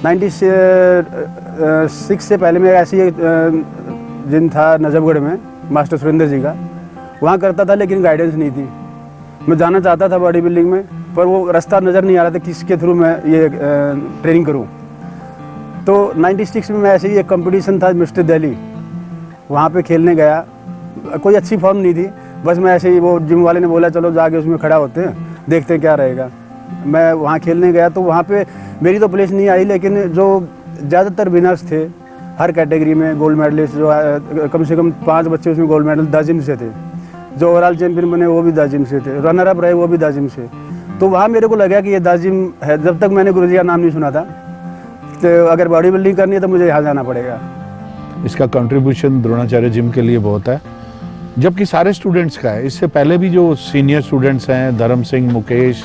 96 से पहले मैं ऐसी एक जिम था नजफगढ़ में, मास्टर सुरेंद्र जी का, वहाँ करता था, लेकिन गाइडेंस नहीं थी। मैं जाना चाहता था बॉडी बिल्डिंग में, पर वो रास्ता नज़र नहीं आ रहा था किसके थ्रू मैं ये ट्रेनिंग करूँ। तो 96 में मैं ऐसे ही एक कंपटीशन था मिस्टर दिल्ली, वहाँ पे खेलने गया। कोई अच्छी फॉर्म नहीं थी, बस मैं ऐसे ही, वो जिम वाले ने बोला चलो जाके उसमें खड़ा होते हैं, देखते हैं क्या रहेगा। मैं वहाँ खेलने गया तो वहाँ पे मेरी तो प्लेस नहीं आई, लेकिन जो ज़्यादातर विनर्स थे हर कैटेगरी में, गोल्ड मेडलिस्ट जो कम से कम 5 बच्चे उसमें गोल्ड मेडल दाजिम से थे, जो ओवरऑल चैंपियन बने वो भी दाजिम से थे, रनर अप रहे वो भी दाजिम से। तो वहाँ मेरे को लगा कि ये दाजिम है। जब तक मैंने गुरुजी का नाम नहीं सुना था, तो अगर बॉडी बिल्डिंग करनी है तो मुझे यहाँ जाना पड़ेगा। इसका कंट्रीब्यूशन द्रोणाचार्य जिम के लिए बहुत है, जबकि सारे स्टूडेंट्स का है। इससे पहले भी जो सीनियर स्टूडेंट्स हैं, धर्म सिंह, मुकेश,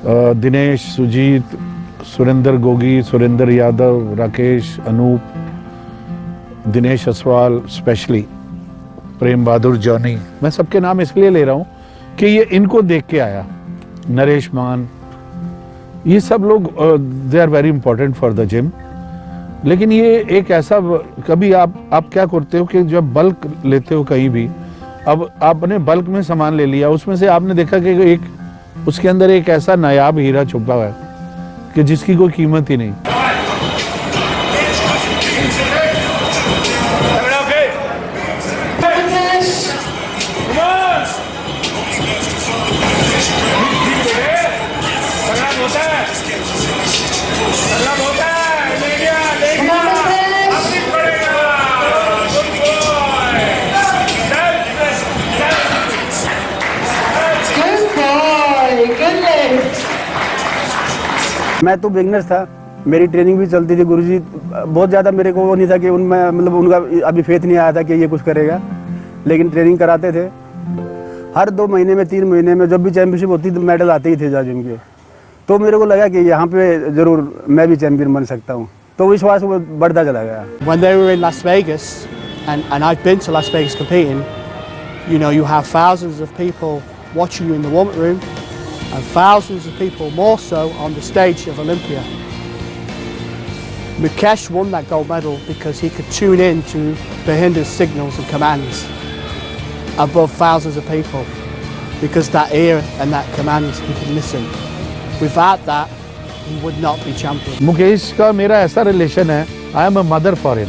दिनेश, सुजीत, सुरेंद्र गोगी, सुरेंद्र यादव, राकेश, अनूप, दिनेश असवाल, स्पेशली प्रेम बहादुर, जॉनी, मैं सबके नाम इसलिए ले रहा हूँ कि ये इनको देख के आया। नरेश मान, ये सब लोग they are very important for the gym. लेकिन ये एक ऐसा, कभी आप क्या करते हो कि जब बल्क लेते हो कहीं भी, अब आपने बल्क में सामान ले लिया, उसमें से आपने देखा कि एक उसके अंदर एक ऐसा नायाब हीरा छुपा हुआ है कि जिसकी कोई कीमत ही नहीं। मैं तो बिगनर था, मेरी ट्रेनिंग भी चलती थी। गुरुजी बहुत ज़्यादा, मेरे को वो नहीं था कि उनमें, मतलब उनका अभी फेथ नहीं आया था कि ये कुछ करेगा, लेकिन ट्रेनिंग कराते थे। हर 2 महीने में, 3 महीने में जब भी चैंपियनशिप होती तो मेडल आते ही थे जिम के। तो मेरे को लगा कि यहाँ पे ज़रूर मैं भी चैंपियन बन सकता हूँ, तो विश्वास वो बढ़ता चला गया। When they were in Las Vegas, and I've been to Las Vegas competing, you know, you have thousands of people watching you in the warm-up room, and thousands of people more so on the stage of Olympia. Mukesh won that gold medal because he could tune in to Bahinder's signals and commands above thousands of people, because that ear and that commands he could listen. Without that, he would not be champion. Mukesh का मेरा ऐसा relation है, I am a mother for him,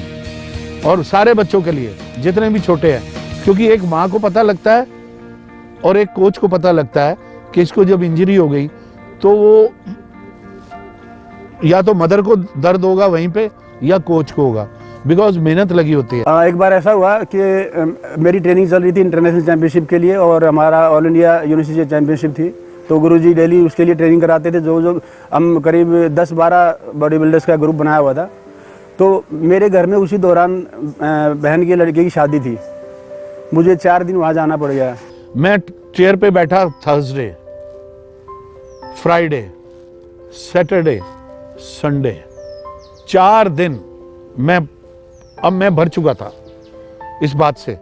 और सारे बच्चों के लिए जितने भी छोटे हैं, क्योंकि एक माँ को पता लगता है और एक कोच को पता लगता है कि इसको जब इंजरी हो गई तो वो या तो मदर को दर्द होगा वहीं पे या कोच को होगा, बिकॉज मेहनत लगी होती है। एक बार ऐसा हुआ कि मेरी ट्रेनिंग चल रही थी इंटरनेशनल चैंपियनशिप के लिए, और हमारा ऑल इंडिया यूनिवर्सिटी चैंपियनशिप थी। तो गुरुजी डेली उसके लिए ट्रेनिंग कराते थे। जो हम करीब 10-12 बॉडी बिल्डर्स का ग्रुप बनाया हुआ था। तो मेरे घर में उसी दौरान बहन के लड़के की शादी थी, मुझे 4 दिन वहाँ जाना पड़ गया। मैं चेयर पे बैठा, थर्सडे, फ्राइडे, सैटरडे, संडे, 4 दिन मैं भर चुका था इस बात से।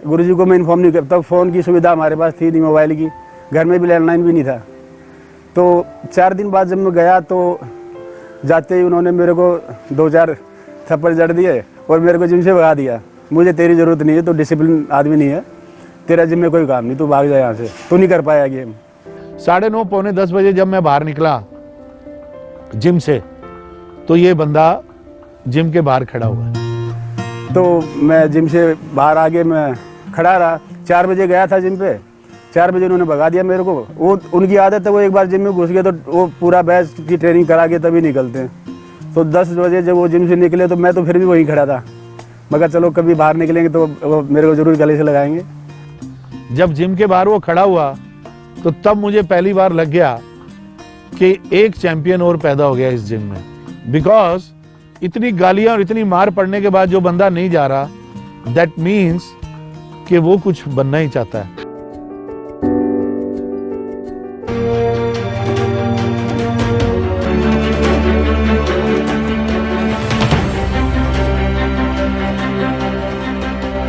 गुरुजी को मैं इन्फॉर्म नहीं करता, फ़ोन की सुविधा हमारे पास थी नहीं, मोबाइल की, घर में भी लैंडलाइन भी नहीं था। तो 4 दिन बाद जब मैं गया तो जाते ही उन्होंने मेरे को 2-4 थप्पड़ जड़ दिए और मेरे को जिम से भगा दिया। मुझे तेरी ज़रूरत नहीं है, तो डिसिप्लिन आदमी नहीं है, तेरा जिम में कोई काम नहीं, तू भाग जाए यहाँ से, तू नहीं कर पाया गेम। 9:30 पौने 10 बजे जब मैं बाहर निकला जिम से, तो ये बंदा जिम के बाहर खड़ा हुआ है। तो मैं जिम से बाहर आके मैं खड़ा रहा। 4 बजे गया था जिम पे, 4 बजे उन्होंने भगा दिया मेरे को। वो उनकी आदत है, वो एक बार जिम में घुस गए तो वो पूरा बैच की ट्रेनिंग करा के तभी निकलते हैं। तो 10 बजे जब वो जिम से निकले तो मैं तो फिर भी वहीं खड़ा था, मगर चलो कभी बाहर निकलेंगे तो वो मेरे को जरूर गले से लगाएंगे। जब जिम के बाहर वो खड़ा हुआ तो तब मुझे पहली बार लग गया कि एक चैंपियन और पैदा हो गया इस जिम में, बिकॉज इतनी गालियां और इतनी मार पड़ने के बाद जो बंदा नहीं जा रहा, दैट मीन्स कि वो कुछ बनना ही चाहता है।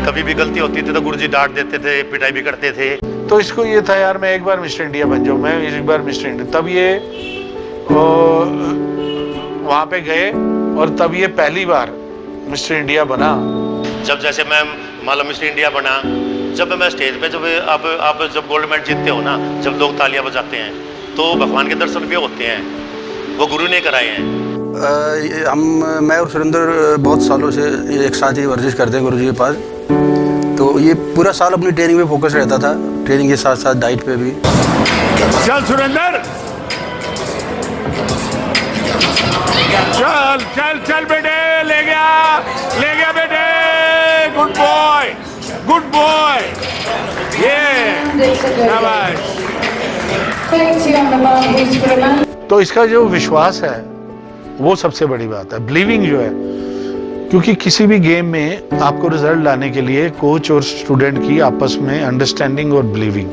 कभी भी गलती होती थी तो गुरुजी डांट देते थे, पिटाई भी करते थे। तो इसको ये था यार मैं एक बार मिस्टर इंडिया बन जाऊं, मैं एक बार मिस्टर इंडिया। तब ये वहां पे गए और तब ये पहली बार मिस्टर इंडिया बना। जब जैसे मैं मान लो मिस्टर इंडिया बना, जब मैं स्टेज पे जब आप जब गोल्ड मेडल जीतते हो ना, जब लोग तालियां बजाते हैं तो भगवान के दर्शन भी होते हैं, वो गुरु ने कराए हैं। मैं और सुरेंद्र बहुत सालों से एक साथ ही वर्जिश करते हैं गुरु जी के पास। तो ये पूरा साल अपनी ट्रेनिंग पे फोकस रहता था, ट्रेनिंग के साथ साथ डाइट पे भी। चल सुरेंद्र, चल चल चल बेटे, ले गया बेटे, गुड बॉय, ये शाबाश। तो इसका जो विश्वास है वो सबसे बड़ी बात है, बिलीविंग जो है, क्योंकि किसी भी गेम में आपको रिजल्ट लाने के लिए कोच और स्टूडेंट की आपस में अंडरस्टैंडिंग और बिलीविंग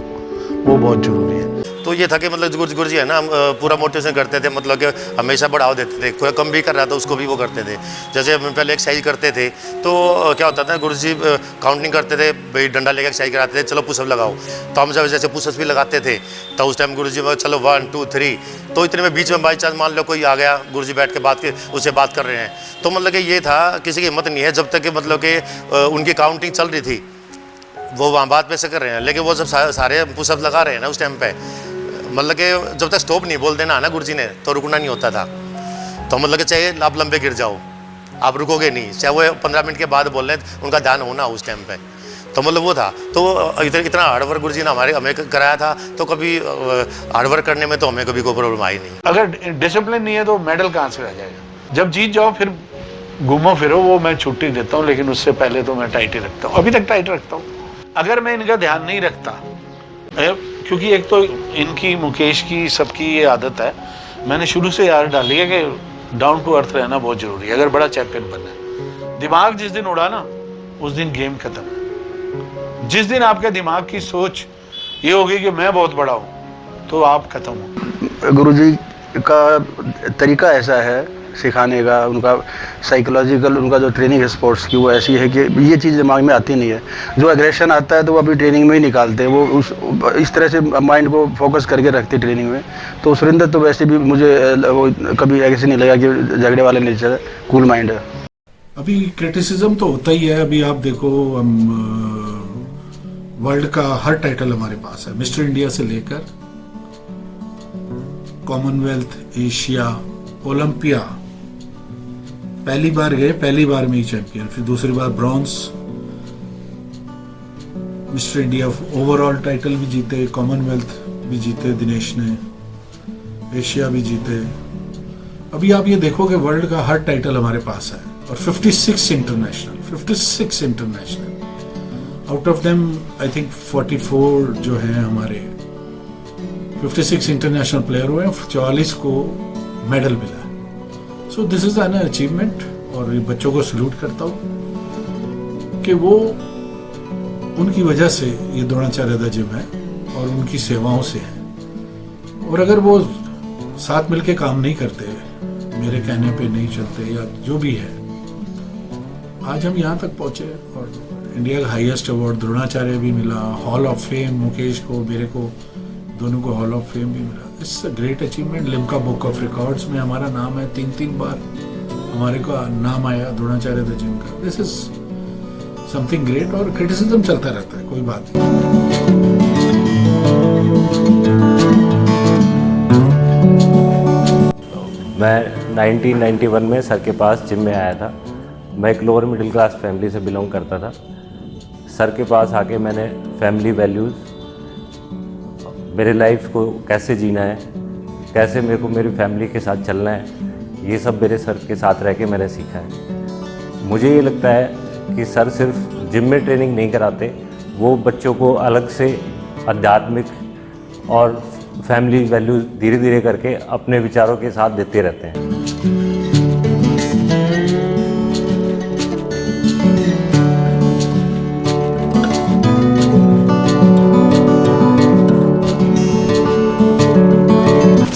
वो बहुत जरूरी है। तो ये था कि मतलब गुरु जी है ना, पूरा मोटिवेशन करते थे, मतलब कि हमेशा बढ़ावा देते थे, कोई कम भी कर रहा था उसको भी वो करते थे। जैसे हम पहले एक्सरसाइज करते थे तो क्या होता था, गुरु जी काउंटिंग करते थे, भाई डंडा लेकर एक्सरसाइज कराते थे, चलो पुशअप लगाओ। तो हम जब जैसे पुशअप भी लगाते थे तो उस टाइम गुरु जी चलो 1 2 3, तो इतने में बीच में बाई चांस मान लो कोई आ गया, गुरु जी बैठ के उससे बात कर रहे हैं, तो मतलब कि ये था किसी की हिम्मत नहीं है जब तक कि मतलब कि उनकी काउंटिंग चल रही थी, वो वहाँ बात पे से कर रहे हैं, लेकिन वो जब सारे पुशअप लगा रहे हैं ना उस टाइम पे, मतलब कि जब तक स्टॉप नहीं बोल देना ना गुरु जी ने, तो रुकना नहीं होता था। तो मतलब कि चाहे आप लंबे गिर जाओ, आप रुकोगे नहीं, चाहे वो 15 मिनट के बाद बोल रहे हैं, उनका ध्यान होना उस टाइम पे। तो मतलब वो था, तो इतना हार्डवर्क गुरु जी ने हमें कराया था, तो कभी हार्डवर्क करने में तो हमें कभी कोई प्रॉब्लम आई नहीं। अगर डिसिप्लिन नहीं है तो मेडल कहाँ से रह जाएगा। जब जीत जाओ फिर घूमो फिरो, वो मैं छुट्टी देता हूँ, लेकिन उससे पहले तो मैं टाइट ही रखता हूँ, अभी तक टाइट रखता हूँ। अगर मैं इनका ध्यान नहीं रखता, क्योंकि एक तो इनकी, मुकेश की, सबकी ये आदत है, मैंने शुरू से याद डाली है कि डाउन टू अर्थ रहना बहुत जरूरी है अगर बड़ा चैंपियन बनना है। दिमाग जिस दिन उड़ा ना, उस दिन गेम खत्म है। जिस दिन आपके दिमाग की सोच ये होगी कि मैं बहुत बड़ा हूँ, तो आप खत्म हो। गुरुजी का तरीका ऐसा है सिखाने का, उनका साइकोलॉजिकल, उनका जो ट्रेनिंग है स्पोर्ट्स की, वो ऐसी है कि ये चीज़ दिमाग में आती नहीं है। जो एग्रेशन आता है तो वो अभी ट्रेनिंग में ही निकालते हैं, वो इस तरह से माइंड को फोकस करके रखते ट्रेनिंग में। तो सुरेंद्र तो वैसे भी मुझे वो कभी ऐसे नहीं लगा कि झगड़े वाले नेचर है, कूल माइंड है। अभी क्रिटिसिज्म तो होता ही है। अभी आप देखो, वर्ल्ड का हर टाइटल हमारे पास है, मिस्टर इंडिया से लेकर कॉमनवेल्थ, एशिया, ओलंपिया। पहली बार गए, पहली बार में ही चैंपियन, फिर दूसरी बार bronze, Mister India overall title भी जीते, कॉमनवेल्थ भी जीते दिनेश ने, एशिया भी जीते। अभी आप ये देखो कि वर्ल्ड का हर टाइटल हमारे पास है, और 56 international, out of them I think 44 जो हैं हमारे 56 इंटरनेशनल प्लेयर हुए, 44 को मेडल मिला है। So this is an achievement, और बच्चों को सल्यूट करता हूँ कि वो, उनकी वजह से ये द्रोणाचार्य जिम है और उनकी सेवाओं से है। और अगर वो साथ मिलके काम नहीं करते, मेरे कहने पे नहीं चलते, या जो भी है, आज हम यहाँ तक पहुँचे और इंडिया का हाईएस्ट अवार्ड द्रोणाचार्य भी मिला, हॉल ऑफ फेम मुकेश को, मेरे को, दोनों को हॉल ऑफ फेम भी मिला। It's a great achievement. Limca book of records में हमारा नाम है, 3 बार हमारे को नाम आया द्रोणाचार्य द जिम का। This is something great. और क्रिटिसिज्म चलता रहता है, कोई बात नहीं। मैं 1991 में सर के पास जिम में आया था। मैं एक लोअर मिडिल क्लास फैमिली से बिलोंग करता था। सर के पास आके मैंने फैमिली वैल्यूज़, मेरे लाइफ को कैसे जीना है, कैसे मेरे को मेरी फैमिली के साथ चलना है, ये सब मेरे सर के साथ रह के मैंने सीखा है। मुझे ये लगता है कि सर सिर्फ जिम में ट्रेनिंग नहीं कराते, वो बच्चों को अलग से आध्यात्मिक और फैमिली वैल्यूज़ धीरे धीरे करके अपने विचारों के साथ देते रहते हैं।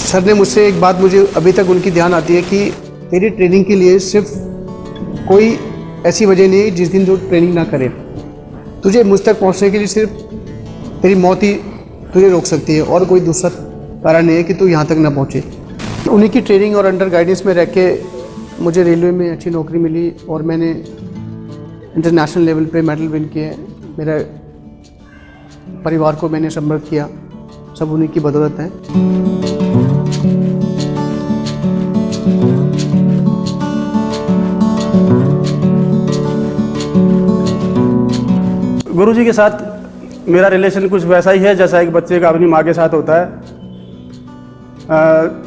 सर ने मुझसे एक बात, मुझे अभी तक उनकी ध्यान आती है कि तेरी ट्रेनिंग के लिए सिर्फ कोई ऐसी वजह नहीं है जिस दिन तू ट्रेनिंग ना करे। तुझे मुझ तक पहुंचने के लिए सिर्फ तेरी मौत ही तुझे रोक सकती है, और कोई दूसरा कारण नहीं है कि तू यहाँ तक ना पहुँचे। उन्हीं की ट्रेनिंग और अंडर गाइडेंस में रह के मुझे रेलवे में अच्छी नौकरी मिली और मैंने इंटरनेशनल लेवल पे मेडल विन किए। मेरे परिवार को मैंने समृद्ध किया, सब उन्हीं की बदौलत है। गुरुजी के साथ मेरा रिलेशन कुछ वैसा ही है जैसा एक बच्चे का अपनी माँ के साथ होता है।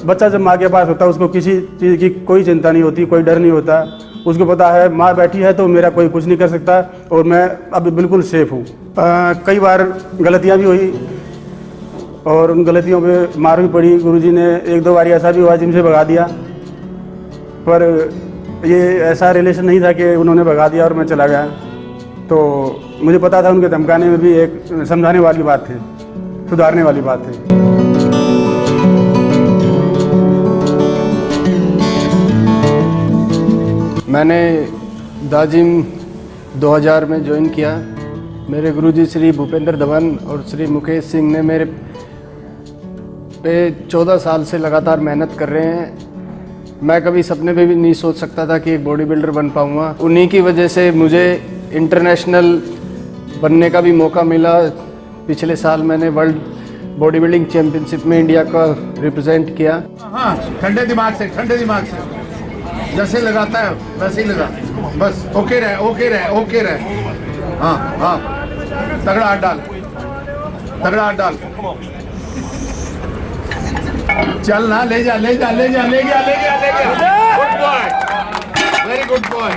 बच्चा जब माँ के पास होता है उसको किसी चीज़ की कोई चिंता नहीं होती, कोई डर नहीं होता। उसको पता है माँ बैठी है तो मेरा कोई कुछ नहीं कर सकता और मैं अब बिल्कुल सेफ हूँ। कई बार गलतियाँ भी हुई और उन गलतियों पे मार भी पड़ी। गुरुजी ने एक दो बार ऐसा भी हुआ जिम से भगा दिया, पर ये ऐसा रिलेशन नहीं था कि उन्होंने भगा दिया और मैं चला गया। तो मुझे पता था उनके धमकाने में भी एक समझाने वाली बात थी, सुधारने वाली बात थी। मैंने द जिम 2000 में ज्वाइन किया। मेरे गुरुजी श्री भूपेंद्र धवन और श्री मुकेश सिंह ने मेरे पे 14 साल से लगातार मेहनत कर रहे हैं। मैं कभी सपने में भी नहीं सोच सकता था कि एक बॉडी बिल्डर बन पाऊँगा। उन्हीं की वजह से मुझे इंटरनेशनल बनने का भी मौका मिला। पिछले साल मैंने वर्ल्ड बॉडी बिल्डिंग चैम्पियनशिप में इंडिया का रिप्रेजेंट किया। हाँ, ठंडे दिमाग से जैसे लगाता है वैसे ही लगा, बस ओके रहे। हाँ हाँ, तगड़ा हाथ डाल, चल ना, ले जा। Good boy, very good boy.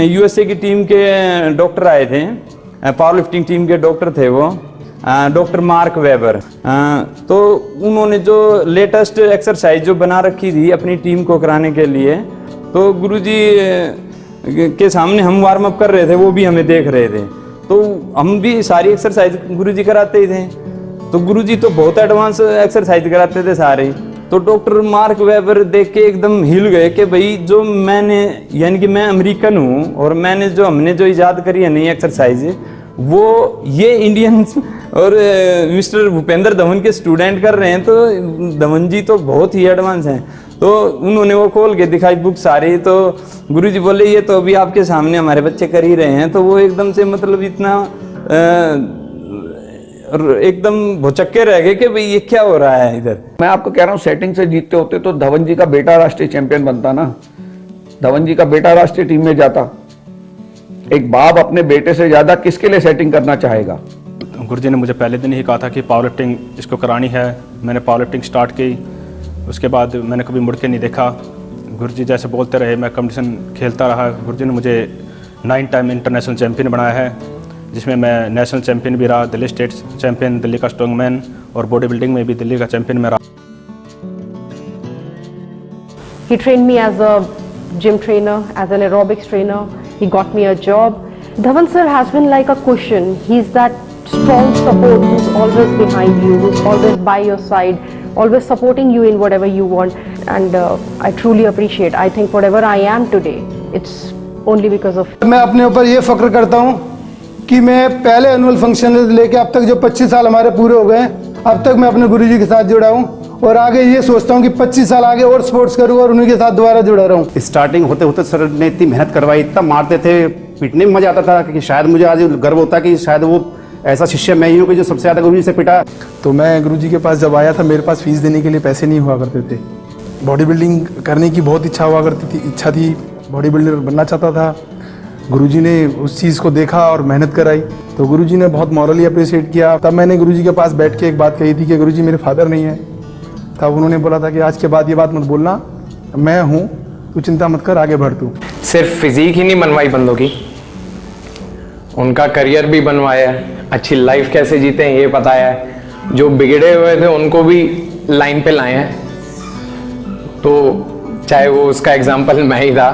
USA की टीम के डॉक्टर आए थे, पावर लिफ्टिंग टीम के डॉक्टर थे वो, डॉक्टर मार्क वेबर। तो उन्होंने जो लेटेस्ट एक्सरसाइज जो बना रखी थी अपनी टीम को कराने के लिए, तो गुरुजी के सामने हम वार्म अप कर रहे थे, वो भी हमें देख रहे थे। तो हम भी सारी एक्सरसाइज गुरुजी कराते ही थे। तो गुरुजी तो बहुत एडवांस एक्सरसाइज कराते थे सारे। तो डॉक्टर मार्क वेबर देख के एकदम हिल गए कि भाई जो मैंने, यानी कि मैं अमेरिकन हूँ और हमने जो इजाद करी है नई एक्सरसाइज, वो ये इंडियंस और मिस्टर भूपेंद्र धवन के स्टूडेंट कर रहे हैं। तो धवन जी तो बहुत ही एडवांस हैं। तो उन्होंने वो खोल के दिखाई बुक सारी। तो गुरुजी बोले ये तो अभी आपके सामने हमारे बच्चे कर ही रहे हैं। तो वो एकदम से मतलब इतना एकदम भुचक्के रह गए कि भाई ये क्या हो रहा है इधर। मैं आपको कह रहा हूँ, सेटिंग से जीतते होते तो धवन जी का बेटा राष्ट्रीय चैंपियन बनता ना, धवन जी का बेटा राष्ट्रीय टीम में जाता। एक बाप अपने बेटे से ज्यादा किसके लिए सेटिंग करना चाहेगा। गुरुजी ने मुझे पहले दिन ही कहा था कि पावर लिफ्टिंग इसको करानी है। मैंने पावर लिफ्टिंग स्टार्ट की, उसके बाद मैंने कभी मुड़ के नहीं देखा। गुरुजी जैसे बोलते रहे, मैं कंपटीशन खेलता रहा। गुरुजी ने मुझे 9 टाइम इंटरनेशनल चैंपियन बनाया है, जिसमें मैं नेशनल चैंपियन भी रहा, दिल्ली स्टेट चैंपियन, दिल्ली का स्ट्रॉन्गमैन, और बॉडी बिल्डिंग में भी दिल्ली का चैंपियन में रहा। He trained me as a gym trainer, as an aerobics trainer. He got me a job. Dhawan sir has been like a cushion. He's that strong support who's always behind you, who's always by your side, always supporting you in whatever you want. And I truly appreciate. I think whatever I am today, it's only because of. मैं अपने ऊपर ये फख्र करता हूँ कि मैं पहले annual function से लेके अब तक जो 25 साल हमारे पूरे हो गए हैं, अब तक मैं अपने गुरुजी के साथ जुड़ा हूँ और आगे ये सोचता हूँ कि 25 साल आगे और स्पोर्ट्स करूँ और उन्हीं के साथ दोबारा जुड़ा रहूँ। स्टार्टिंग होते होते सर ने इतनी मेहनत करवाई, इतना मारते थे, पीटने में मजा आता था कि शायद मुझे आज गर्व होता कि शायद वो ऐसा शिष्य मैं ही हूँ कि जो सबसे ज़्यादा गुरुजी से पिटा। तो मैं गुरुजी के पास जब आया था, मेरे पास फीस देने के लिए पैसे नहीं हुआ करते थे। बॉडी बिल्डिंग करने की बहुत इच्छा थी, बॉडी बिल्डर बनना चाहता था। गुरुजी ने उस चीज़ को देखा और मेहनत कराई, तो गुरुजी ने बहुत मॉरली अप्रिशिएट किया। तब मैंने गुरुजी के पास बैठ के एक बात कही थी कि गुरुजी मेरे फादर नहीं है। तब उन्होंने बोला था कि आज के बाद ये बात मत बोलना, मैं हूँ, तू चिंता मत कर, आगे बढ़ तू। सिर्फ फिजिक ही नहीं बनवाई बंदों की, उनका करियर भी बनवाया है, अच्छी लाइफ कैसे जीते हैं ये बताया है। जो बिगड़े हुए थे उनको भी लाइन पे लाए हैं, तो चाहे वो उसका एग्जाम्पल मैं ही था।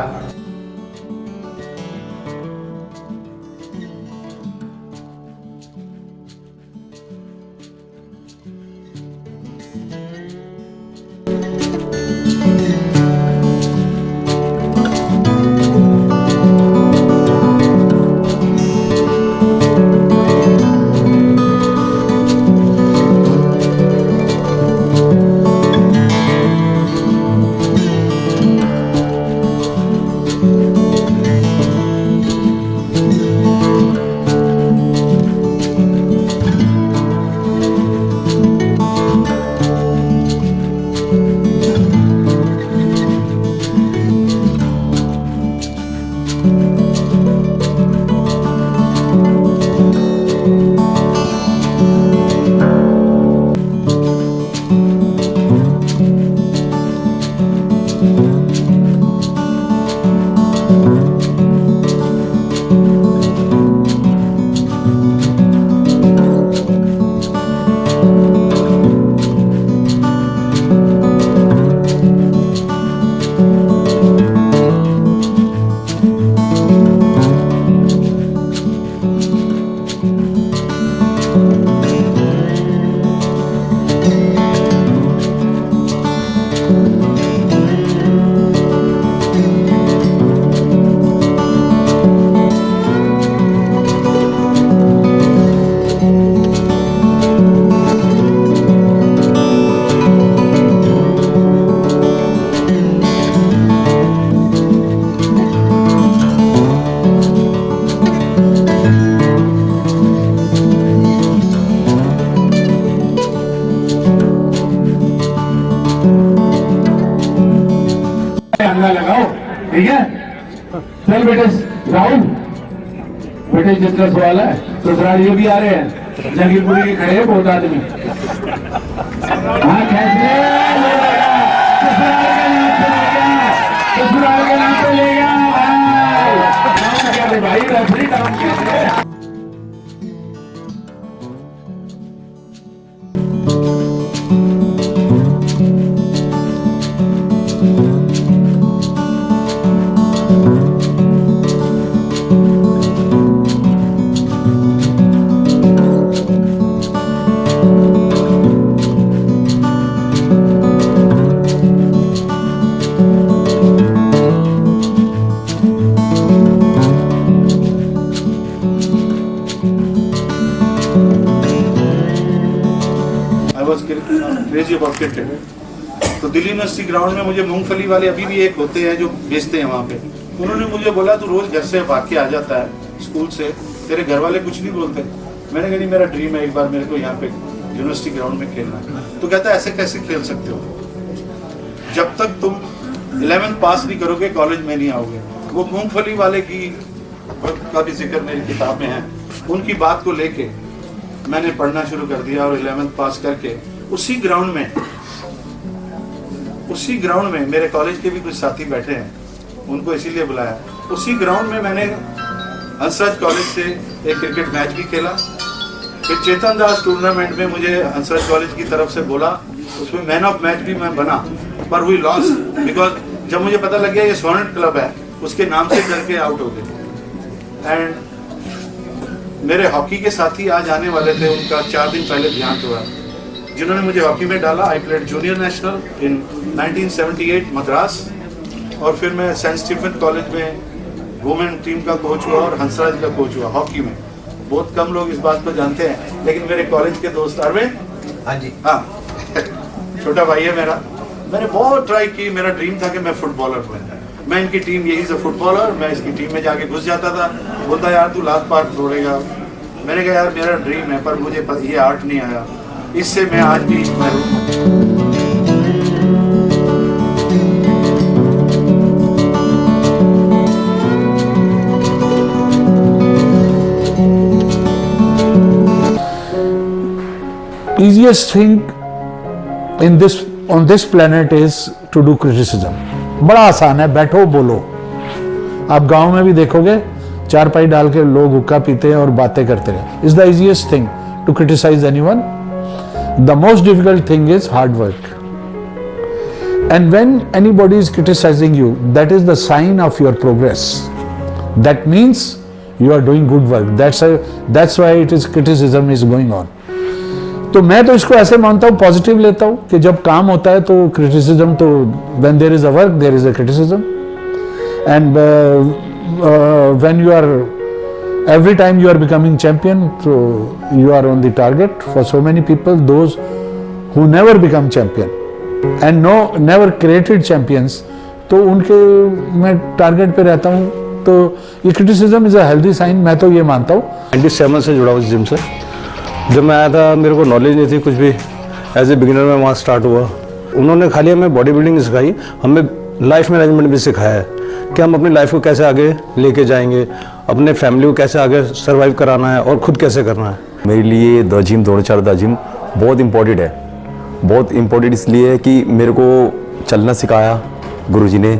ठीक है, चल बेटे राहुल, बेटे जितना सवाल है ससुराल ये भी आ रहे हैं, जंगीपुरी के खड़े हैं बहुत आदमी। हाँ खींच ले, ससुराल के नाम पे ले गया भाई, रेफरी डाउन किया। Crazy about cricket. तो दिल्ली यूनिवर्सिटी ग्राउंड में मुझे मूंगफली वाले अभी भी एक होते हैं जो बेचते हैं वहाँ पे, उन्होंने मुझे बोला तू रोज घर से भाग के आ जाता है स्कूल से, तेरे घर वाले कुछ नहीं बोलते। मैंने कहा नहीं, मेरा ड्रीम है एक बार मेरे को यहाँ पे यूनिवर्सिटी ग्राउंड में खेलना है। तो कहता है ऐसे कैसे खेल सकते हो, जब तक तुम 11th पास नहीं करोगे कॉलेज में नहीं आओगे। वो मूंगफली वाले की का भी जिक्र मेरी किताब में है, उनकी बात को लेके मैंने पढ़ना शुरू कर दिया और 11th पास करके उसी ग्राउंड में मेरे कॉलेज के भी कुछ साथी बैठे हैं, उनको इसीलिए बुलाया। उसी ग्राउंड में मैंने हंसराज कॉलेज से एक क्रिकेट मैच भी खेला। फिर चेतन दास टूर्नामेंट में मुझे हंसराज कॉलेज की तरफ से बोला, उसमें मैन ऑफ मैच भी मैं बना, पर वी लॉस बिकॉज जब मुझे पता लग गया ये स्वर्ण क्लब है, उसके नाम से करके आउट हो गए। एंड मेरे हॉकी के साथी आज आने वाले थे, उनका 4 दिन पहले देहांत हुआ, जिन्होंने मुझे हॉकी में डाला। आई प्लेड जूनियर नेशनल इन 1978 मद्रास, और फिर मैं सेंट स्टीफन कॉलेज में वुमेन टीम का कोच हुआ और हंसराज का कोच हुआ हॉकी में। बहुत कम लोग इस बात को जानते हैं, लेकिन मेरे कॉलेज के दोस्त अरविंद, हाँ जी, हाँ छोटा भाई है मेरा। मैंने बहुत ट्राई की, मेरा ड्रीम था कि मैं फुटबॉलर बन, मैं इनकी टीम यही से फुटबॉलर, मैं इसकी टीम में जाके घुस जाता था। बोलता यार तू लास्ट पार तोड़ेगा, मैंने कहा यार मेरा ड्रीम है, पर मुझे ये आर्ट नहीं आया, इससे मैं आज भी महरूम हूं। Easiest thing in this on this planet is to do criticism. बड़ा आसान है, बैठो बोलो। आप गांव में भी देखोगे चारपाई डाल के लोग हुक्का पीते हैं और बातें करते हैं। Is the easiest thing to criticize anyone. The most difficult thing is hard work. And when anybody is criticizing you, that is the sign of your progress. That means you are doing good work. That's why it is criticism is going on. तो मैं तो इसको ऐसे मानता हूँ, positive लेता हूँ कि जब काम होता है तो क्रिटिसिज्म, तो when there is a work there is a criticism, and when you are every time you are becoming champion, so you are on the target. For so many people, those who never become champion and never created champions, तो उनके मैं target पे रहता हूँ। तो ये criticism is a healthy sign, मैं तो ये मानता हूँ। 97 से जुड़ा हूँ जिम से। जब मैं आया था मेरे को नॉलेज नहीं थी कुछ भी, एज ए बिगिनर में वहाँ स्टार्ट हुआ। उन्होंने खाली हमें बॉडी बिल्डिंग सिखाई, हमें लाइफ मैनेजमेंट भी सिखाया है कि हम अपनी लाइफ को कैसे आगे लेके जाएंगे, अपने फैमिली को कैसे आगे सर्वाइव कराना है और खुद कैसे करना है। मेरे लिए the gym Dronacharya the gym बहुत इम्पोर्टेंट है। बहुत इम्पोर्टेंट इसलिए कि मेरे को चलना सिखाया गुरुजी ने,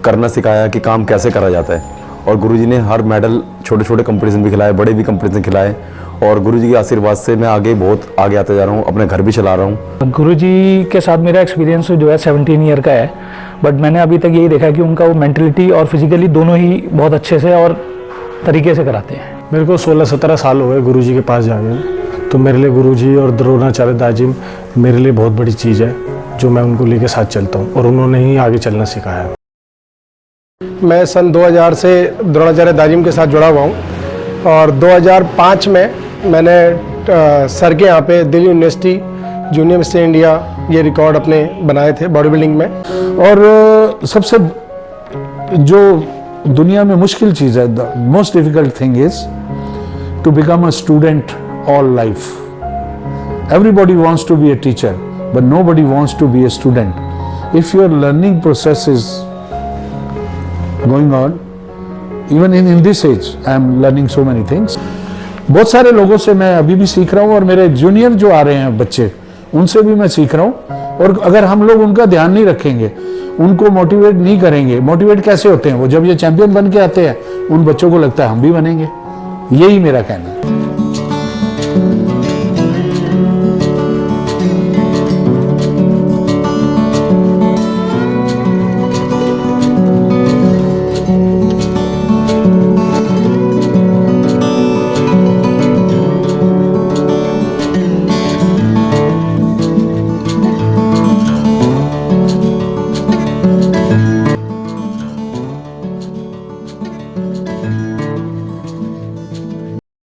करना सिखाया कि काम कैसे करा जाता है, और गुरुजी ने हर मेडल छोटे छोटे कंपटीशन भी खिलाए, बड़े भी कंपटीशन खिलाए, और गुरुजी के आशीर्वाद से मैं आगे बहुत आगे आता जा रहा हूँ, अपने घर भी चला रहा हूँ। गुरुजी के साथ मेरा एक्सपीरियंस जो है 17 ईयर का है, बट मैंने अभी तक यही देखा कि उनका वो मेंटलिटी और फिजिकली दोनों ही बहुत अच्छे से और तरीके से कराते हैं। मेरे को 16-17 साल हो गए गुरुजी के पास जाके, तो मेरे लिए गुरुजी और द्रोणाचार्य द जिम मेरे लिए बहुत बड़ी चीज़ है, जो मैं उनको लेके साथ चलता हूँ, और उन्होंने ही आगे चलना सिखाया। मैं सन 2000 से द्रोणाचार्य द जिम के साथ जुड़ा हुआ हूँ, और 2005 में मैंने सर के यहाँ पे Delhi university junior mister India ये रिकॉर्ड अपने बनाए थे बॉडी बिल्डिंग में। और सबसे जो दुनिया में मुश्किल चीज़ है, the most difficult thing is to become a student all life. Everybody wants to be a teacher, but nobody wants to be a student. If your learning process is going on. Even in this age, I am learning so many things. बहुत सारे लोगों से मैं अभी भी सीख रहा हूँ और मेरे जूनियर जो आ रहे हैं बच्चे, उनसे भी मैं सीख रहा हूँ। और अगर हम लोग उनका ध्यान नहीं रखेंगे, उनको मोटिवेट नहीं करेंगे, मोटिवेट कैसे होते हैं वो, जब ये चैंपियन बन के आते हैं, उन बच्चों को लगता है हम भी बनेंगे। यही मेरा कहना है।